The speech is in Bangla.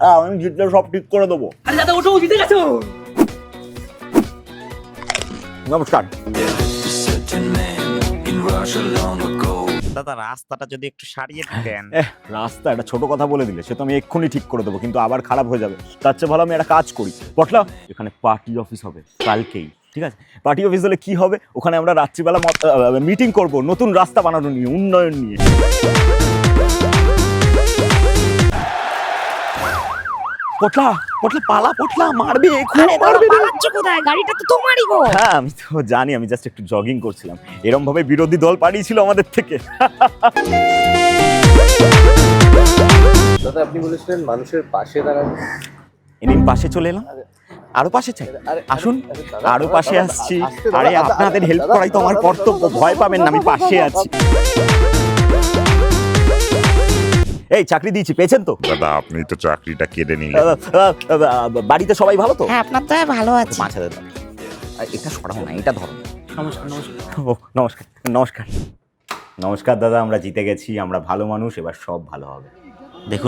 আমি জিতলে সব ঠিক করে দেবো। আরে দাদা ওঠো, জিতে গেছো। নমস্কার। দাদা রাস্তাটা যদি একটু সারিয়ে দিতেন। রাস্তা একটা ছোট কথা বলে দিলে সে তো আমি এক্ষুনি ঠিক করে দেবো, কিন্তু আবার খারাপ হয়ে যাবে। তার চেয়ে ভালো আমি একটা কাজ করি। পটলা, এখানে পার্টি অফিস হবে কালকেই, ঠিক আছে? পার্টি অফিস হলে কি হবে, ওখানে আমরা রাত্রিবেলা মিটিং করব নতুন রাস্তা বানানো নিয়ে, উন্নয়ন নিয়ে। পটলা পটলা পালা, পটলা মারবে, আরে দাদা পালাচ্ছ কোথায়? গাড়িটা তো তোমারই গো। হ্যাঁ আমি তো জানি, আমি জাস্ট একটু জগিং করছিলাম। এরম ভাবে বিরোধী দল পাঠিয়েছিল আমাদের থেকে। দাদা আপনি বলেছিলেন মানুষের পাশে দাঁড়ানো। এদিন পাশে চলে এলাম, আরো পাশে চাই, আসুন আরো পাশে আসছি। আরে আপনাদের হেল্প করাই তো আমার কর্তব্য, ভয় পাবেন না, আমি পাশে আছি। এই চাকরি দিয়েছি, পেয়েছেন তো? দাদা আপনি তো চাকরিটা কেড়ে নিলেন। বাড়িতে সবাই ভালো তো? হ্যাঁ আপনার তো ভালো আছে। মাছ হাতে দাও। এটা সরাও না, এটা ধরো। নমস্কার নমস্কার। ও নমস্কার নমস্কার নমস্কার দাদা, আমরা জিতে গেছি, আমরা ভালো মানুষ, এবার সব ভালো হবে। দেখুন